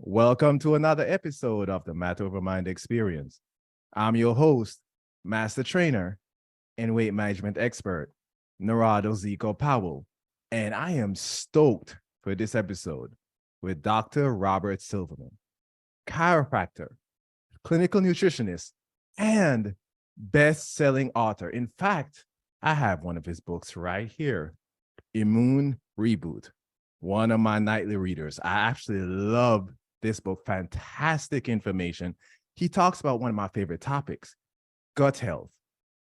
Welcome to another episode of the Matter Over Mind Experience. I'm your host, Master Trainer and Weight Management Expert, Narado Zico Powell, and I am stoked for this episode with Dr. Robert Silverman, chiropractor, clinical nutritionist, and best-selling author. In fact, I have one of his books right here, Immune Reboot, one of my nightly readers. I actually love this book. Fantastic information. He talks about one of my favorite topics, gut health.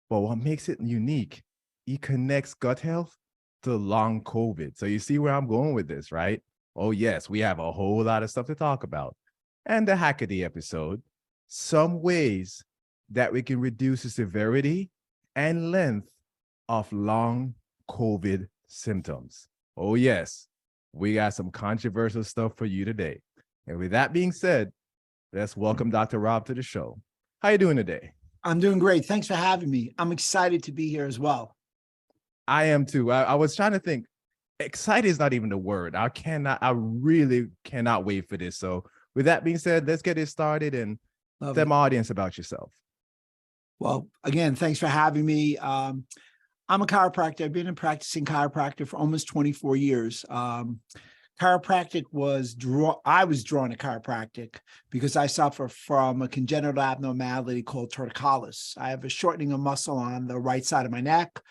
But what makes it unique, he connects gut health to long COVID. So you see where I'm going with this, right? Oh, yes, we have a whole lot of stuff to talk about. And the Hackaday episode, some ways that we can reduce the severity and length of long COVID symptoms. Oh, yes, we got some controversial stuff for you today. And with that being said, let's welcome Dr. Rob to the show. How you doing today? I'm doing great. Thanks for having me. I'm excited to be here as well. I am too. I was trying to think. Excited is not even the word. I really cannot wait for this. So with that being said, let's get it started and tell my audience about yourself. Well, again, thanks for having me. I'm a chiropractor. I've been a practicing chiropractor for almost 24 years. Chiropractic I was drawn to chiropractic because I suffer from a congenital abnormality called torticollis. I have a shortening of muscle on the right side of my neck.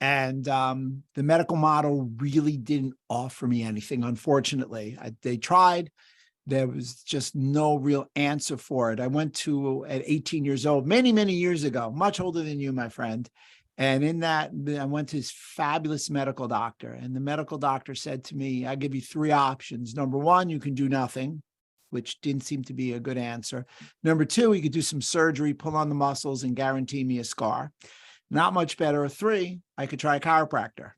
And the medical model really didn't offer me anything, unfortunately. They tried. There was just no real answer for it. I went to, at 18 years old, many, many years ago, much older than you, my friend. And in that, I went to this fabulous medical doctor. And the medical doctor said to me, I'll give you three options. Number one, you can do nothing, which didn't seem to be a good answer. Number two, you could do some surgery, pull on the muscles, and guarantee me a scar. Not much better. Or three, I could try a chiropractor.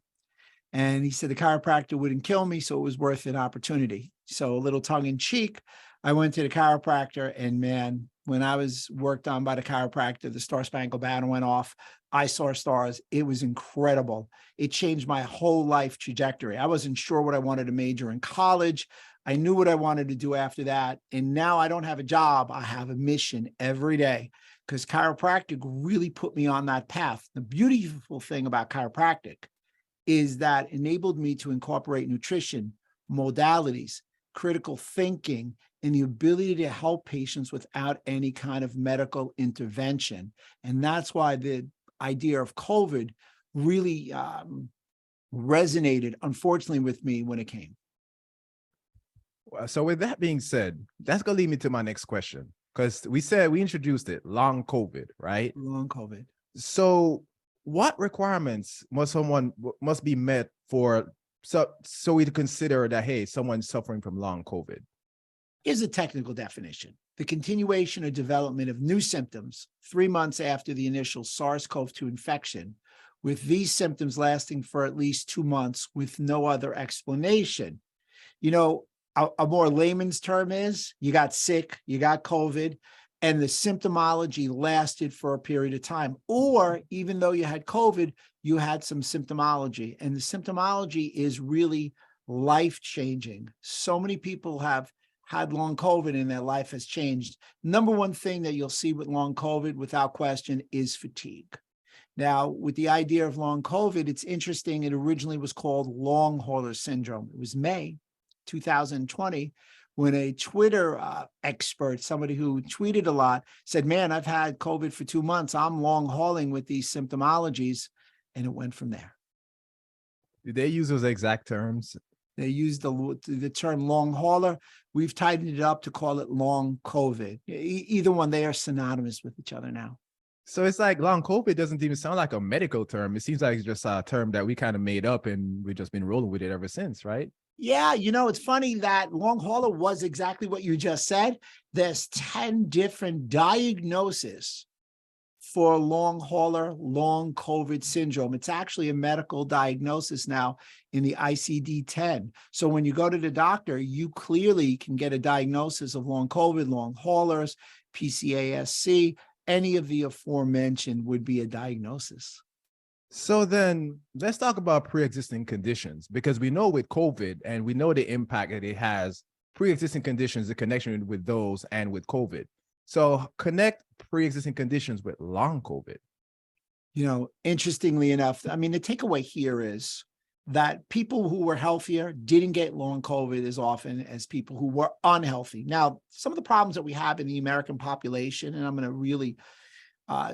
And he said the chiropractor wouldn't kill me, so it was worth an opportunity. So a little tongue in cheek, I went to the chiropractor, and man, when I was worked on by the chiropractor, the Star Spangled Banner went off. I saw stars. It was incredible. It changed my whole life trajectory. I wasn't sure what I wanted to major in college. I knew what I wanted to do after that. And now I don't have a job. I have a mission every day because chiropractic really put me on that path. The beautiful thing about chiropractic is that enabled me to incorporate nutrition, modalities, critical thinking, and the ability to help patients without any kind of medical intervention. And that's why the idea of COVID really resonated, unfortunately, with me when it came. So with that being said, that's going to lead me to my next question, because we introduced it, long COVID, right? Long COVID. So what requirements must be met for so we consider that, hey, someone's suffering from long COVID? Here's a technical definition: the continuation or development of new symptoms 3 months after the initial SARS-CoV-2 infection, with these symptoms lasting for at least 2 months with no other explanation. You know, a more layman's term is you got sick, you got COVID, and the symptomology lasted for a period of time. Or even though you had COVID, you had some symptomology, and the symptomology is really life-changing. So many people have had long COVID and their life has changed. Number one thing that you'll see with long COVID, without question, is fatigue. Now, with the idea of long COVID, it's interesting. It originally was called long hauler syndrome. It was May 2020 when a Twitter expert, somebody who tweeted a lot, said, man, I've had COVID for 2 months. I'm long hauling with these symptomologies. And it went from there. Did they use those exact terms? They used the term long hauler. We've tightened it up to call it long COVID. Either one, they are synonymous with each other now. So it's like long COVID doesn't even sound like a medical term. It seems like it's just a term that we kind of made up and we've just been rolling with it ever since, right? Yeah, you know, it's funny that long hauler was exactly what you just said. There's 10 different diagnoses for long hauler, long COVID syndrome. It's actually a medical diagnosis now in the ICD-10. So when you go to the doctor, you clearly can get a diagnosis of long COVID, long haulers, PCASC, any of the aforementioned would be a diagnosis. So then let's talk about pre-existing conditions, because we know with COVID and we know the impact that it has pre-existing conditions, the connection with those and with COVID. So connect pre-existing conditions with long COVID. Interestingly enough, I mean, the takeaway here is that people who were healthier didn't get long COVID as often as people who were unhealthy. Now, some of the problems that we have in the American population, and I'm going to really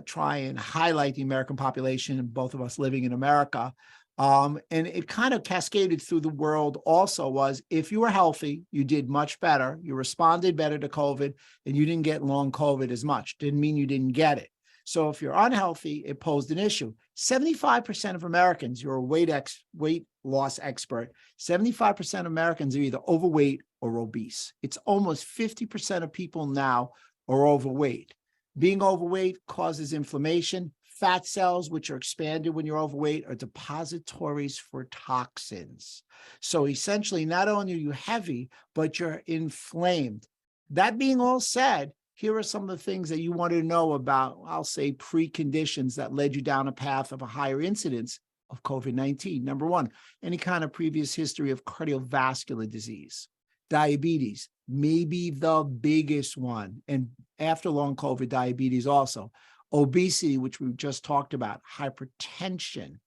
try and highlight the American population and both of us living in America. And it kind of cascaded through the world also was if you were healthy, you did much better. You responded better to COVID and you didn't get long COVID as much. Didn't mean you didn't get it. So if you're unhealthy, it posed an issue. 75% of Americans, you're a weight loss expert, 75% of Americans are either overweight or obese. It's almost 50% of people now are overweight. Being overweight causes inflammation. Fat cells, which are expanded when you're overweight, are depositories for toxins. So essentially, not only are you heavy, but you're inflamed. That being all said, here are some of the things that you want to know about, I'll say, preconditions that led you down a path of a higher incidence of COVID-19. Number one, any kind of previous history of cardiovascular disease. Diabetes, maybe the biggest one. And after long COVID, diabetes also. Obesity, which we just talked about. Hypertension.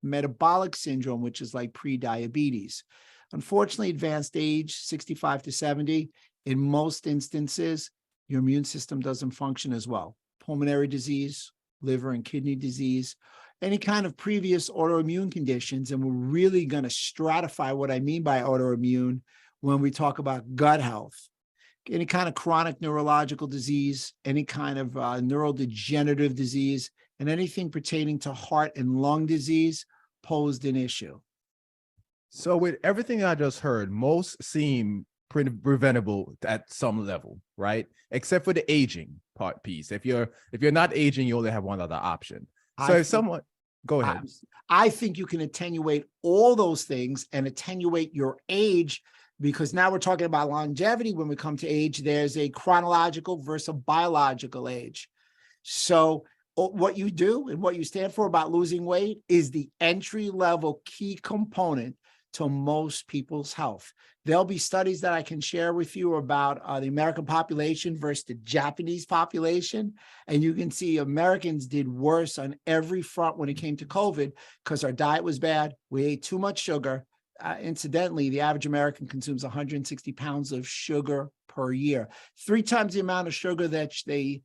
Metabolic syndrome, which is like pre-diabetes. Unfortunately, advanced age, 65 to 70, in most instances, your immune system doesn't function as well. Pulmonary disease, liver and kidney disease, any kind of previous autoimmune conditions. And we're really going to stratify what I mean by autoimmune when we talk about gut health. Any kind of chronic neurological disease, any kind of neurodegenerative disease, and anything pertaining to heart and lung disease posed an issue. So with everything I just heard, most seem preventable at some level, right? Except for the aging part piece. If you're not aging, you only have one other option. So if someone, go ahead. I think you can attenuate all those things and attenuate your age, because now we're talking about longevity. When we come to age, there's a chronological versus a biological age. So what you do and what you stand for about losing weight is the entry-level key component to most people's health. There'll be studies that I can share with you about the American population versus the Japanese population. And you can see Americans did worse on every front when it came to COVID because our diet was bad. We ate too much sugar. Incidentally, the average American consumes 160 pounds of sugar per year, 3 times the amount of sugar that they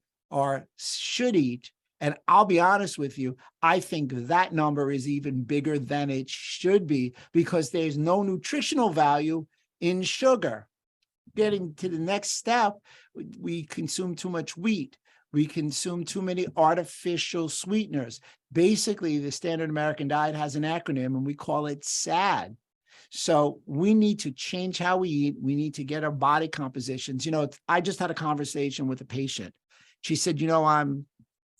should eat. And I'll be honest with you, I think that number is even bigger than it should be because there's no nutritional value in sugar. Getting to the next step, we consume too much wheat. We consume too many artificial sweeteners. Basically, the standard American diet has an acronym and we call it SAD. So we need to change how we eat. We need to get our body compositions. I just had a conversation with a patient. She said, I'm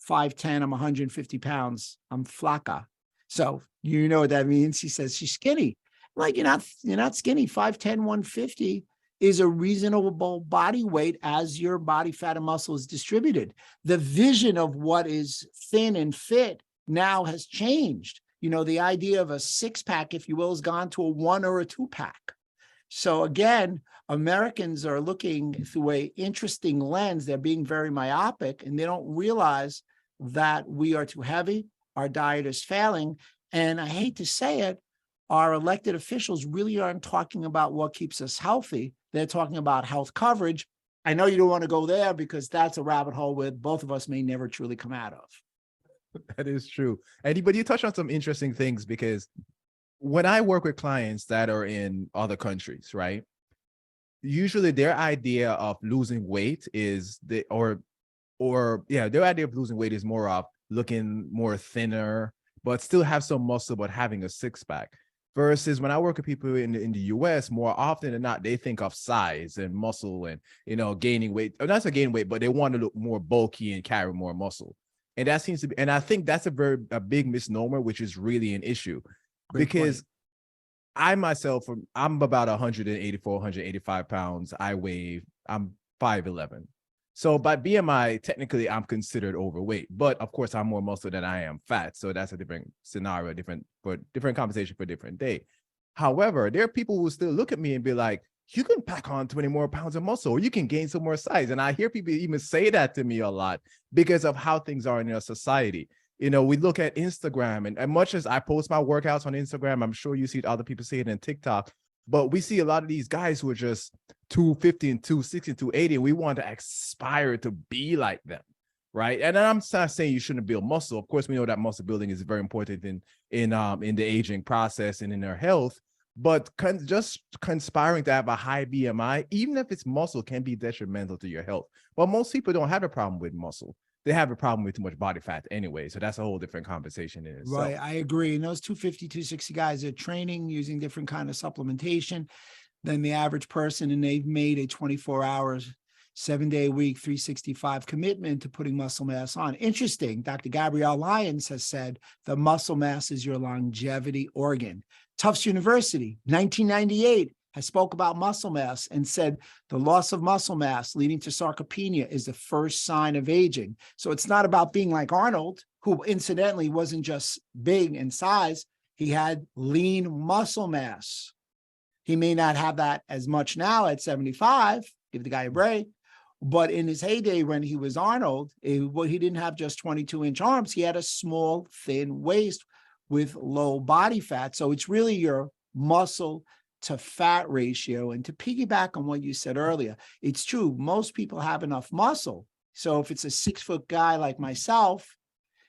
5'10", I'm 150 pounds. I'm flaca. So you know what that means? She says she's skinny. Like, you're not skinny. 5'10", 150 is a reasonable body weight as your body fat and muscle is distributed. The vision of what is thin and fit now has changed. The idea of a 6-pack, if you will, has gone to a 1 or a 2-pack. So again, Americans are looking through an interesting lens. They're being very myopic, and they don't realize that we are too heavy. Our diet is failing. And I hate to say it, our elected officials really aren't talking about what keeps us healthy. They're talking about health coverage. I know you don't want to go there because that's a rabbit hole where both of us may never truly come out of. That is true. But you touched on some interesting things because when I work with clients that are in other countries, right? Usually their idea of losing weight is their idea of losing weight is more of looking more thinner, but still have some muscle, but having a 6-pack. Versus when I work with people in the US, more often than not, they think of size and muscle and, gaining weight. Not to gain weight, but they want to look more bulky and carry more muscle. And that seems to be, and I think that's a big misnomer, which is really an issue. Great because point. I myself, I'm about 184, 185 pounds. I'm 5'11". So by BMI, technically I'm considered overweight, but of course I'm more muscle than I am fat. So that's a different scenario, different conversation for a different day. However, there are people who still look at me and be like, you can pack on 20 more pounds of muscle, or you can gain some more size. And I hear people even say that to me a lot because of how things are in our society. You know, we look at Instagram, and as much as I post my workouts on Instagram, I'm sure you see other people say it in TikTok, but we see a lot of these guys who are just 250 and 260 and 280, and we want to aspire to be like them. Right. And I'm not saying you shouldn't build muscle. Of course, we know that muscle building is very important in the aging process and in their health. But just conspiring to have a high BMI, even if it's muscle, can be detrimental to your health. But most people don't have a problem with muscle. They have a problem with too much body fat anyway. So that's a whole different conversation in itself. Right. I agree. And those 250, 260 guys are training using different kind of supplementation than the average person. And they've made a 24 hours, 7-day a week, 365 commitment to putting muscle mass on. Interesting. Dr. Gabrielle Lyons has said the muscle mass is your longevity organ. Tufts University, 1998, has spoke about muscle mass and said the loss of muscle mass leading to sarcopenia is the first sign of aging. So it's not about being like Arnold, who incidentally wasn't just big in size. He had lean muscle mass. He may not have that as much now at 75, give the guy a break. But in his heyday, when he was Arnold, he didn't have just 22-inch arms. He had a small, thin waist with low body fat. So it's really your muscle to fat ratio. And to piggyback on what you said earlier, it's true. Most people have enough muscle. So if it's a 6-foot guy like myself,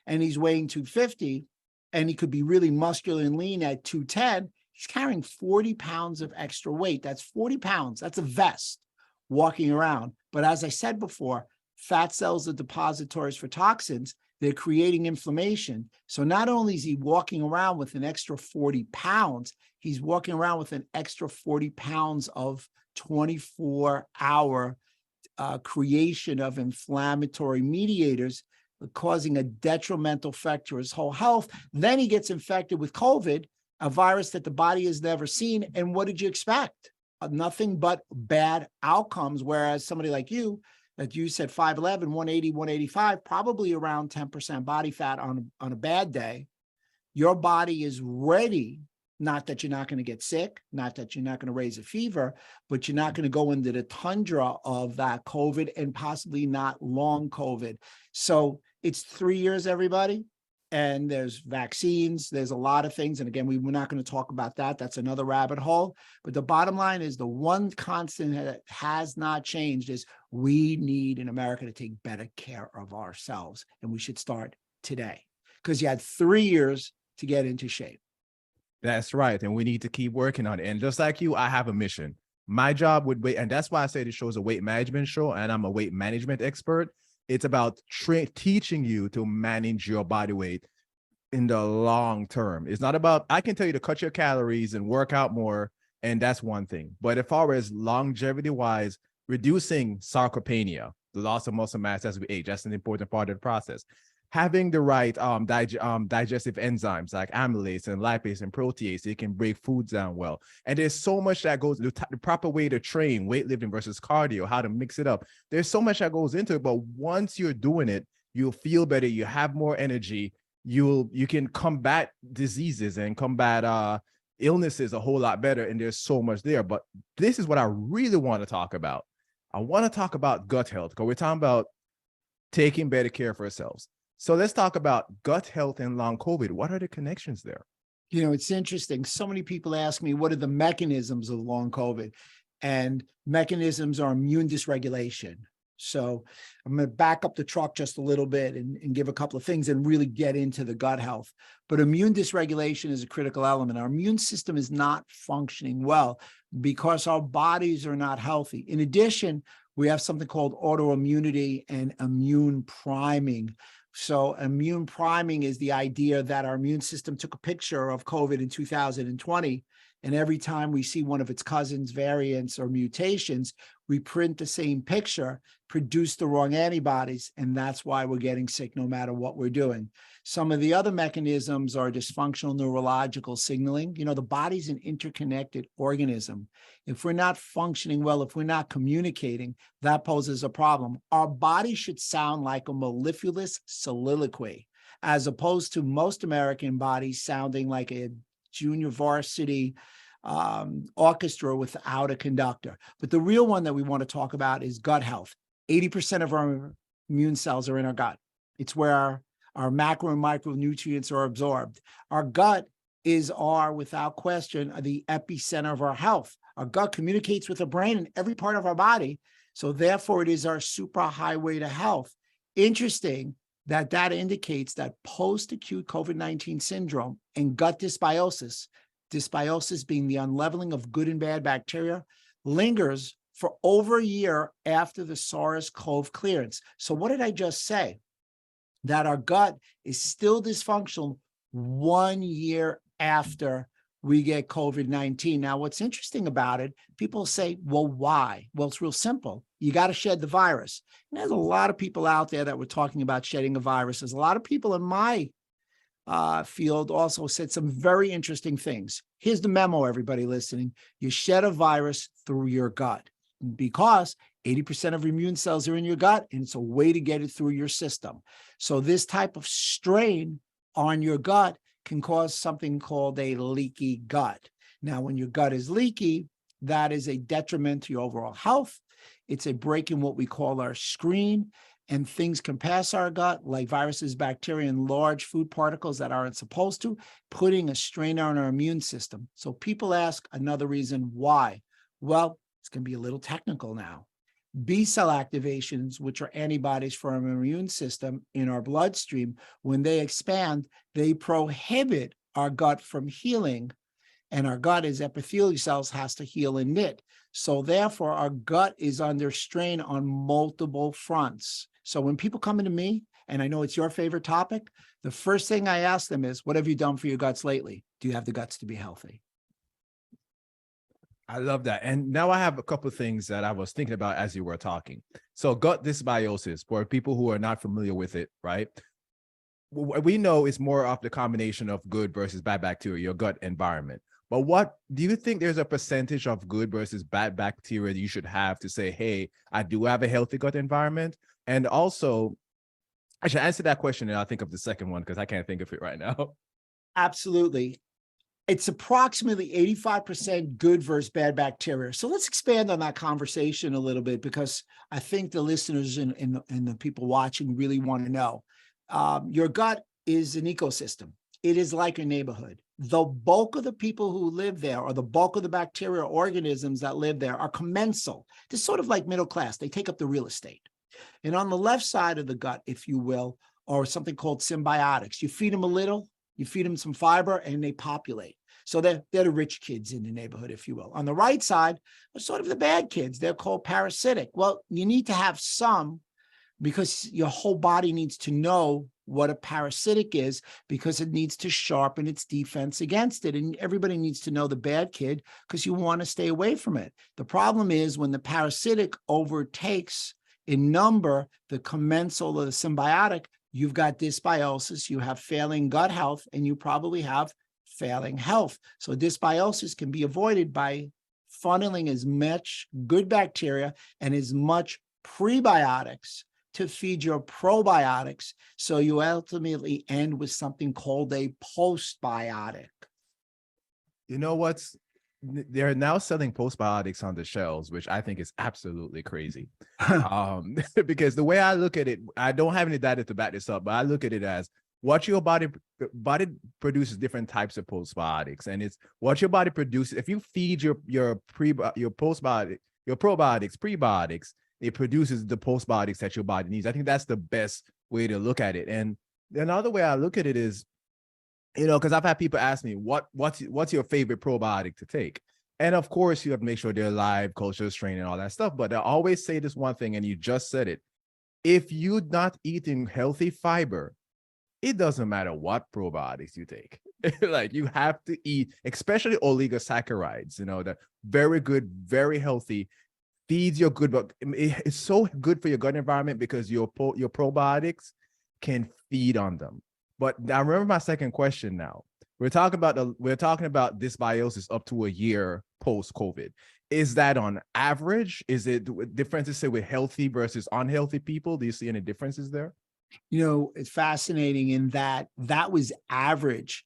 and he's weighing 250, and he could be really muscular and lean at 210, he's carrying 40 pounds of extra weight. That's 40 pounds. That's a vest walking around. But as I said before, fat cells are depositories for toxins. They're creating inflammation. So not only is he walking around with an extra 40 pounds, he's walking around with an extra 40 pounds of 24-hour creation of inflammatory mediators, causing a detrimental effect to his whole health. Then he gets infected with COVID, a virus that the body has never seen. And what did you expect? Nothing but bad outcomes. Whereas somebody like you, that you said 5'11", 180, 185, probably around 10% body fat on a bad day, your body is ready. Not that you're not going to get sick, not that you're not going to raise a fever, but you're not going to go into the tundra of that COVID and possibly not long COVID. So it's 3 years, everybody. And there's vaccines, there's a lot of things. And again, we're not going to talk about that. That's another rabbit hole. But the bottom line is the one constant that has not changed is we need in America to take better care of ourselves. And we should start today because you had 3 years to get into shape. That's right. And we need to keep working on it. And just like you, I have a mission. My job would weight, and that's why I say this show is a weight management show, and I'm a weight management expert. It's about teaching you to manage your body weight in the long term. It's not about, I can tell you to cut your calories and work out more, and that's one thing. But as far as longevity-wise, reducing sarcopenia, the loss of muscle mass as we age, that's an important part of the process. Having the right digestive enzymes like amylase and lipase and protease, so you can break foods down well. And there's so much that goes, the proper way to train, weightlifting versus cardio, how to mix it up. There's so much that goes into it, but once you're doing it, you'll feel better, you have more energy, you can combat diseases and combat illnesses a whole lot better, and there's so much there. But this is what I really want to talk about. I want to talk about gut health, because we're talking about taking better care of ourselves. So let's talk about gut health and long COVID. What are the connections there? You know, it's interesting. So many people ask me, what are the mechanisms of long COVID? And mechanisms are immune dysregulation. So I'm going to back up the truck just a little bit and give a couple of things and really get into the gut health. But immune dysregulation is a critical element. Our immune system is not functioning well because our bodies are not healthy. In addition, we have something called autoimmunity and immune priming. So immune priming is the idea that our immune system took a picture of COVID in 2020, and every time we see one of its cousins, variants, or mutations, we print the same picture, produce the wrong antibodies, and that's why we're getting sick no matter what we're doing. Some of the other mechanisms are dysfunctional neurological signaling. You know, the body's an interconnected organism. If we're not functioning well, if we're not communicating, that poses a problem. Our body should sound like a mellifluous soliloquy, as opposed to most American bodies sounding like a junior varsity orchestra without a conductor. But the real one that we want to talk about is gut health. 80% of our immune cells are in our gut. It's where our macro and micronutrients are absorbed. Our gut is without question, the epicenter of our health. Our gut communicates with the brain in every part of our body. So therefore, it is our super highway to health. Interesting that indicates that post-acute COVID-19 syndrome and gut dysbiosis being the unleveling of good and bad bacteria, lingers for over a year after the SARS-CoV clearance. So what did I just say? That our gut is still dysfunctional 1 year after we get COVID-19. Now, what's interesting about it, people say, well, why? Well, it's real simple. You got to shed the virus. And there's a lot of people out there that were talking about shedding a virus. There's a lot of people in my field also said some very interesting things. Here's the memo, everybody listening. You shed a virus through your gut because 80% of immune cells are in your gut, and it's a way to get it through your system. So this type of strain on your gut can cause something called a leaky gut. Now, when your gut is leaky, that is a detriment to your overall health. It's a break in what we call our screen, and things can pass our gut, like viruses, bacteria, and large food particles that aren't supposed to, putting a strain on our immune system. So people ask another reason why. Well, it's going to be a little technical now. B cell activations, which are antibodies for our immune system in our bloodstream, when they expand, they prohibit our gut from healing. And our gut, as epithelial cells, has to heal and knit. So therefore, our gut is under strain on multiple fronts. So when people come into me, and I know it's your favorite topic, the first thing I ask them is, what have you done for your guts lately? Do you have the guts to be healthy? I love that. And now I have a couple of things that I was thinking about as you were talking. So gut dysbiosis, for people who are not familiar with it, right? We know it's more of the combination of good versus bad bacteria, your gut environment. But what do you think there's a percentage of good versus bad bacteria that you should have to say, hey, I do have a healthy gut environment? And also, I should answer that question and I'll think of the second one because I can't think of it right now. Absolutely. It's approximately 85% good versus bad bacteria. So let's expand on that conversation a little bit, because I think the listeners and the people watching really want to know. Your gut is an ecosystem. It is like a neighborhood. The bulk of the people who live there, or the bulk of the bacteria organisms that live there, are commensal. They're sort of like middle class. They take up the real estate. And on the left side of the gut, if you will, are something called symbiotics. You feed them a little, you feed them some fiber, and they populate. So they're the rich kids in the neighborhood, if you will. On the right side are sort of the bad kids. They're called parasitic. Well, you need to have some, because your whole body needs to know what a parasitic is, because it needs to sharpen its defense against it. And everybody needs to know the bad kid, because you want to stay away from it. The problem is when the parasitic overtakes in number the commensal or the symbiotic, you've got dysbiosis, you have failing gut health, and you probably have failing health. So dysbiosis can be avoided by funneling as much good bacteria and as much prebiotics to feed your probiotics, so you ultimately end with something called a postbiotic. You know what's, they're now selling postbiotics on the shelves, which I think is absolutely crazy. Because the way I look at it, I don't have any data to back this up, but I look at it as what your body produces different types of postbiotics, and it's what your body produces. If you feed your probiotics, prebiotics, it produces the postbiotics that your body needs. I think that's the best way to look at it. And another way I look at it is, you know, because I've had people ask me, what's your favorite probiotic to take? And of course, you have to make sure they're live, culture strain, and all that stuff. But I always say this one thing, and you just said it. If you're not eating healthy fiber, it doesn't matter what probiotics you take. Like, you have to eat, especially oligosaccharides, you know, that very good, very healthy, feeds your good, but it's so good for your gut environment because your probiotics can feed on them. But I remember my second question now. We're talking about dysbiosis up to a year post-COVID. Is that on average? Is it differences, say, with healthy versus unhealthy people? Do you see any differences there? You know, it's fascinating in that was average.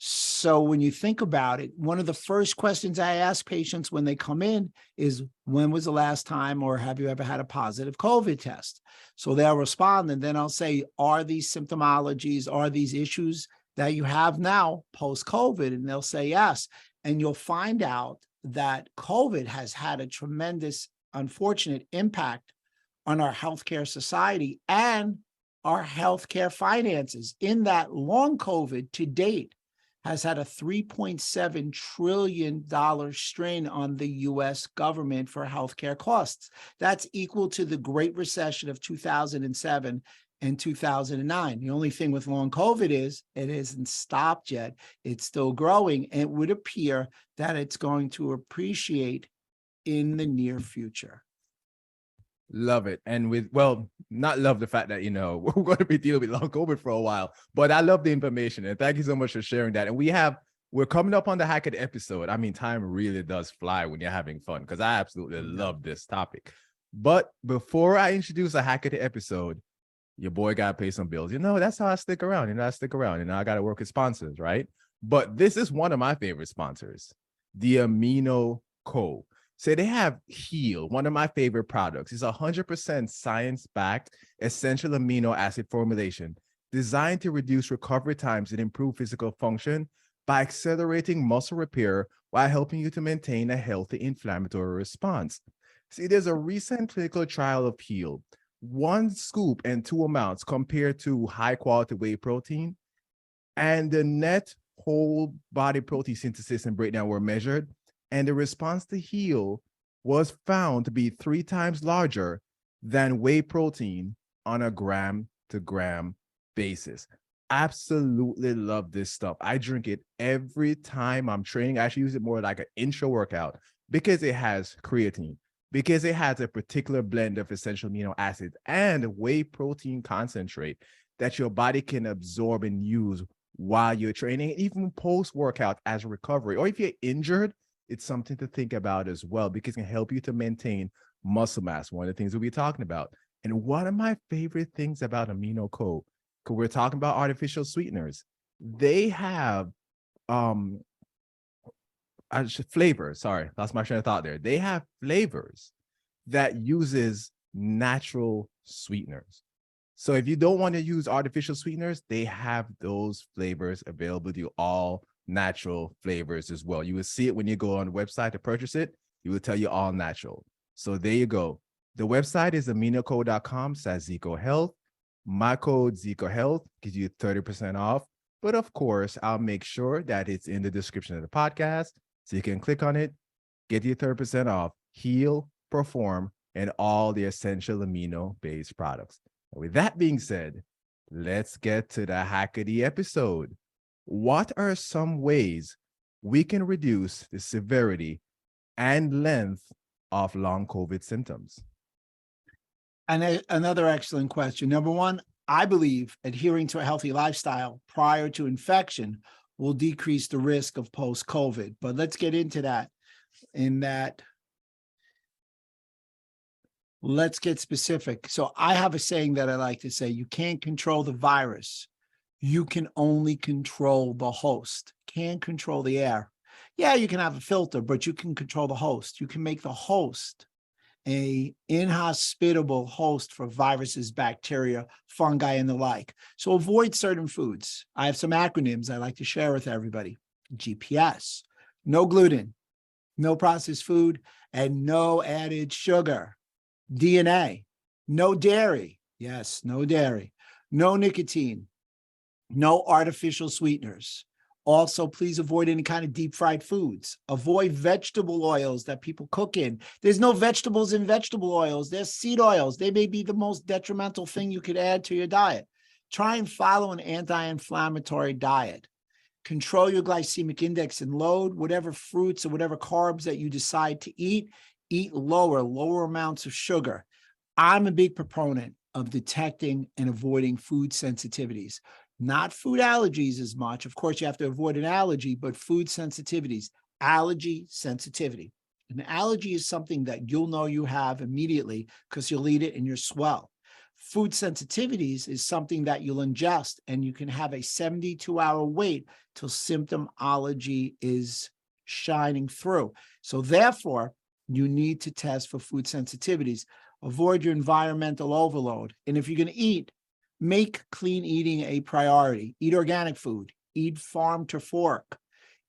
So when you think about it, one of the first questions I ask patients when they come in is, when was the last time, or have you ever had a positive COVID test? So they'll respond, and then I'll say, are these symptomologies, are these issues that you have now post-COVID? And they'll say yes. And you'll find out that COVID has had a tremendous, unfortunate impact on our healthcare society and our healthcare finances, in that long COVID to date has had a $3.7 trillion strain on the US government for healthcare costs. That's equal to the Great Recession of 2007 and 2009. The only thing with long COVID is it hasn't stopped yet. It's still growing, and it would appear that it's going to appreciate in the near future. Love it. And not love the fact that, we're going to be dealing with long COVID for a while, but I love the information. And thank you so much for sharing that. And we're coming up on the hack of the episode. I mean, time really does fly when you're having fun, because I absolutely love this topic. But before I introduce a hack of the episode, your boy got to pay some bills. That's how I stick around. I stick around. I got to work with sponsors, right? But this is one of my favorite sponsors, the Amino Co. So they have Heal, one of my favorite products. It's 100% science-backed essential amino acid formulation designed to reduce recovery times and improve physical function by accelerating muscle repair while helping you to maintain a healthy inflammatory response. See, there's a recent clinical trial of Heal. 1 scoop and 2 amounts compared to high-quality whey protein, and the net whole body protein synthesis and breakdown were measured, and the response to Heal was found to be 3 times larger than whey protein on a gram-to-gram basis. Absolutely love this stuff. I drink it every time I'm training. I actually use it more like an intro workout because it has creatine, because it has a particular blend of essential amino acids and whey protein concentrate that your body can absorb and use while you're training, even post-workout as a recovery. Or if you're injured, it's something to think about as well, because it can help you to maintain muscle mass, one of the things we'll be talking about. And one of my favorite things about Amino Co, because we're talking about artificial sweeteners, they have flavors. Sorry, that's my train of thought there. They have flavors that uses natural sweeteners. So if you don't want to use artificial sweeteners, they have those flavors available to you, all natural flavors as well. You will see it when you go on the website to purchase it. It will tell you all natural. So there you go. The website is aminoco.com/ZicoHealth. My code ZicoHealth gives you 30% off. But of course, I'll make sure that it's in the description of the podcast, so you can click on it, get your 30% off, Heal, Perform, and all the essential amino-based products. And with that being said, let's get to the hack of the episode. What are some ways we can reduce the severity and length of long COVID symptoms? And another excellent question. Number one, I believe adhering to a healthy lifestyle prior to infection will decrease the risk of post-COVID. But let's get into that. Let's get specific. So I have a saying that I like to say: you can't control the virus. You can only control the host. Can't control the air. Yeah, you can have a filter, but you can control the host. You can make the host an inhospitable host for viruses, bacteria, fungi, and the like. So avoid certain foods. I have some acronyms I like to share with everybody. GPS, no gluten, no processed food, and no added sugar. DNA, no dairy. Yes, no dairy. No nicotine. No artificial sweeteners. Also, please avoid any kind of deep fried foods. Avoid vegetable oils that people cook in. There's no vegetables in vegetable oils. There's seed oils. They may be the most detrimental thing you could add to your diet. Try and follow an anti-inflammatory diet. Control your glycemic index and load. Whatever fruits or whatever carbs that you decide to eat lower amounts of sugar. I'm a big proponent of detecting and avoiding food sensitivities. Not food allergies as much. Of course, you have to avoid an allergy, but food sensitivities, allergy sensitivity. An allergy is something that you'll know you have immediately because you'll eat it and you'll swell. Food sensitivities is something that you'll ingest, and you can have a 72-hour wait till symptomology is shining through. So therefore, you need to test for food sensitivities. Avoid your environmental overload. And if you're going to eat, make clean eating a priority. Eat organic food. Eat farm to fork.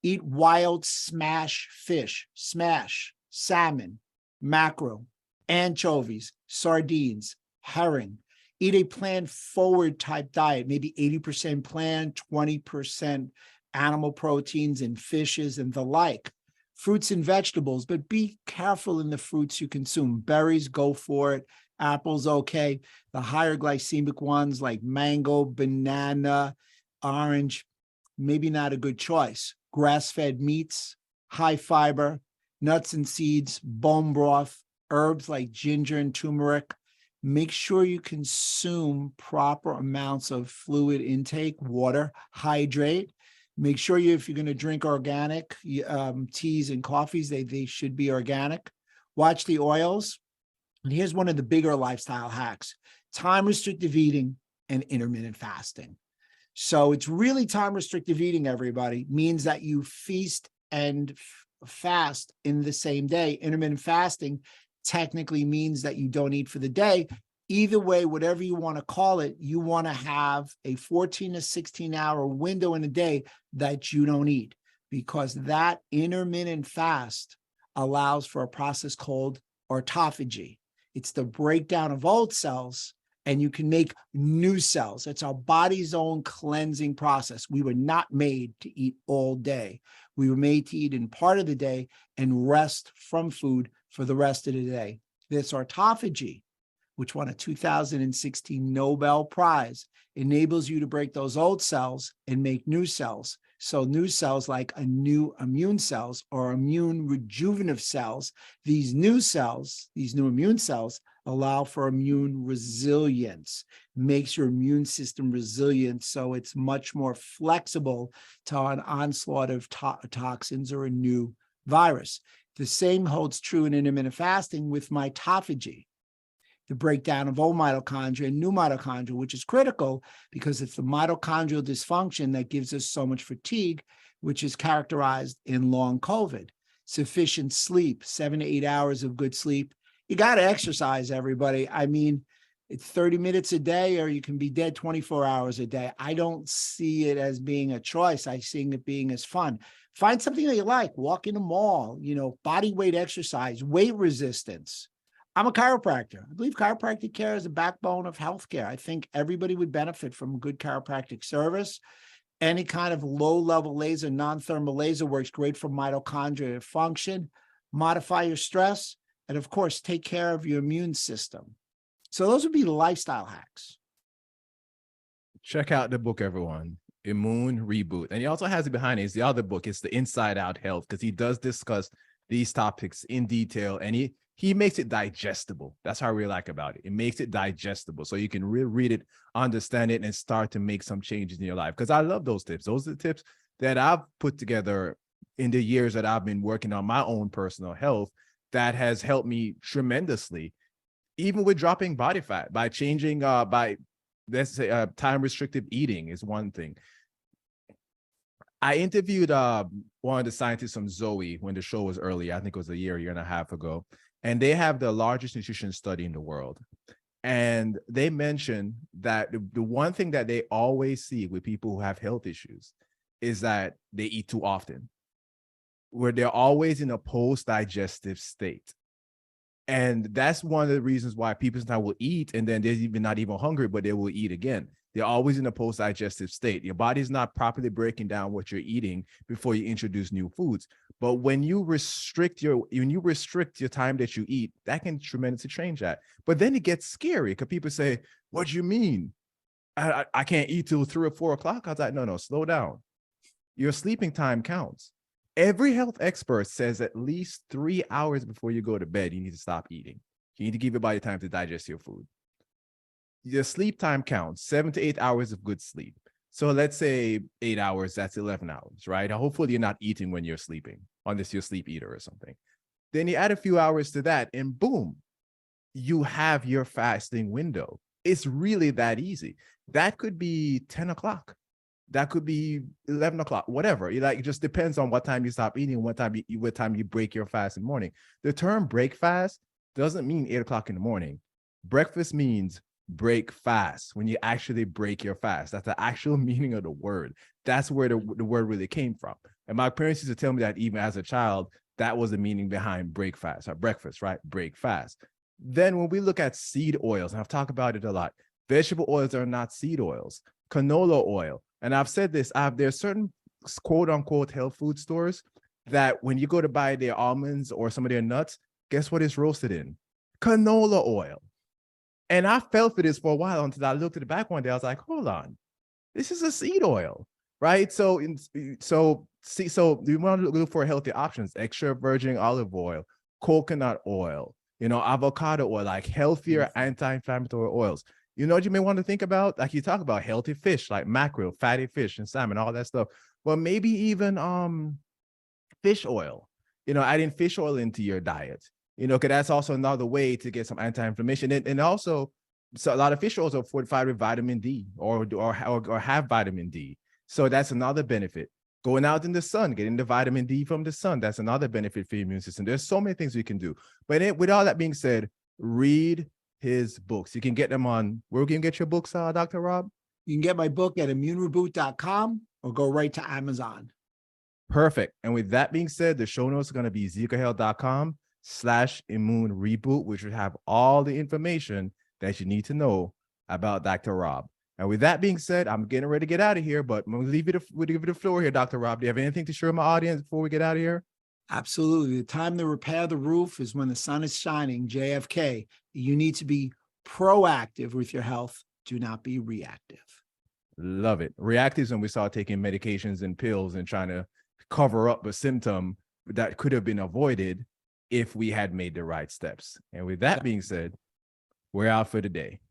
Eat wild smash fish, smash, salmon, mackerel, anchovies, sardines, herring. Eat a plant-forward type diet, maybe 80% plant, 20% animal proteins and fishes and the like. Fruits and vegetables, but be careful in the fruits you consume. Berries, go for it. Apples, okay. The higher glycemic ones like mango, banana, orange, maybe not a good choice. Grass-fed meats, high fiber, nuts and seeds, bone broth, herbs like ginger and turmeric. Make sure you consume proper amounts of fluid intake, water, hydrate. Make sure if you're going to drink organic teas and coffees, they should be organic. Watch the oils. And here's one of the bigger lifestyle hacks: time restrictive eating and intermittent fasting. So it's really time restrictive eating, everybody, means that you feast and fast in the same day. Intermittent fasting technically means that you don't eat for the day. Either way, whatever you want to call it, you want to have a 14 to 16-hour window in a day that you don't eat, because that intermittent fast allows for a process called autophagy. It's the breakdown of old cells, and you can make new cells. It's our body's own cleansing process. We were not made to eat all day. We were made to eat in part of the day and rest from food for the rest of the day. This autophagy, which won a 2016 Nobel Prize, enables you to break those old cells and make new cells. So new cells like a new immune cells or immune rejuvenative cells, these new cells, these new immune cells allow for immune resilience, makes your immune system resilient so it's much more flexible to an onslaught of toxins or a new virus. The same holds true in intermittent fasting with mitophagy, the breakdown of old mitochondria and new mitochondria, which is critical because it's the mitochondrial dysfunction that gives us so much fatigue, which is characterized in long COVID. Sufficient sleep, 7 to 8 hours of good sleep. You got to exercise, everybody. I mean, it's 30 minutes a day, or you can be dead 24 hours a day. I don't see it as being a choice. I see it being as fun. Find something that you like. Walk in a mall, body weight exercise, weight resistance. I'm a chiropractor. I believe chiropractic care is the backbone of healthcare. I think everybody would benefit from good chiropractic service. Any kind of low-level laser, non-thermal laser works great for mitochondrial function. Modify your stress, and of course, take care of your immune system. So those would be lifestyle hacks. Check out the book, everyone. Immune Reboot. And he also has it behind it. It's the other book. It's the Inside Out Health, because he does discuss these topics in detail, and he makes it digestible. That's how I really like about it. It makes it digestible, so you can really read it, understand it, and start to make some changes in your life. Because I love those tips. Those are the tips that I've put together in the years that I've been working on my own personal health that has helped me tremendously, even with dropping body fat, by changing, by, let's say, time restricted eating is one thing. I interviewed one of the scientists from Zoe when the show was early. I think it was a year and a half ago. And they have the largest nutrition study in the world. And they mentioned that the one thing that they always see with people who have health issues is that they eat too often, where they're always in a post-digestive state. And that's one of the reasons why people sometimes will eat and then they're even not even hungry, but they will eat again. They're always in a post-digestive state. Your body's not properly breaking down what you're eating before you introduce new foods. But when you restrict your time that you eat, that can tremendously change that. But then it gets scary because people say, "What do you mean? I can't eat till 3 or 4 o'clock." I was like, no, slow down. Your sleeping time counts. Every health expert says at least 3 hours before you go to bed, you need to stop eating. You need to give your body time to digest your food. Your sleep time counts, 7 to 8 hours of good sleep. So let's say 8 hours, that's 11 hours, right? Hopefully you're not eating when you're sleeping, unless you're a sleep eater or something. Then you add a few hours to that and boom, you have your fasting window. It's really that easy. That could be 10 o'clock. That could be 11 o'clock, whatever. It just depends on what time you stop eating, what time you break your fast in the morning. The term break fast doesn't mean 8 o'clock in the morning. Breakfast means break fast, when you actually break your fast. That's the actual meaning of the word. That's where the word really came from. And my parents used to tell me that even as a child, that was the meaning behind break fast or breakfast, right? Break fast. Then when we look at seed oils, and I've talked about it a lot, vegetable oils are not seed oils. Canola oil, and I've said this, there's certain quote unquote health food stores that when you go to buy their almonds or some of their nuts, guess what it's roasted in? Canola oil. And I fell for this for a while until I looked at the back one day. I was like, hold on, this is a seed oil, right? So we want to look for healthy options: extra virgin olive oil, coconut oil, avocado oil, like healthier anti-inflammatory oils. You know what you may want to think about? Like you talk about healthy fish, like mackerel, fatty fish, and salmon, all that stuff. But maybe even fish oil, adding fish oil into your diet, because that's also another way to get some anti-inflammation. And also, so a lot of fish oils are fortified with vitamin D or have vitamin D. So that's another benefit. Going out in the sun, getting the vitamin D from the sun, that's another benefit for your immune system. There's so many things we can do. But with all that being said, read his books. You can get them on, where can you get your books, Dr. Rob? You can get my book at immunereboot.com or go right to Amazon. Perfect. And with that being said, the show notes are going to be zecohealth.com/immune reboot, which will have all the information that you need to know about Dr. Rob. And with that being said, I'm getting ready to get out of here, but I'm going to give it the floor here, Dr. Rob. Do you have anything to share with my audience before we get out of here? Absolutely. The time to repair the roof is when the sun is shining, JFK. You need to be proactive with your health. Do not be reactive. Love it. Reactive is when we start taking medications and pills and trying to cover up a symptom that could have been avoided if we had made the right steps. And with that being said, we're out for the day.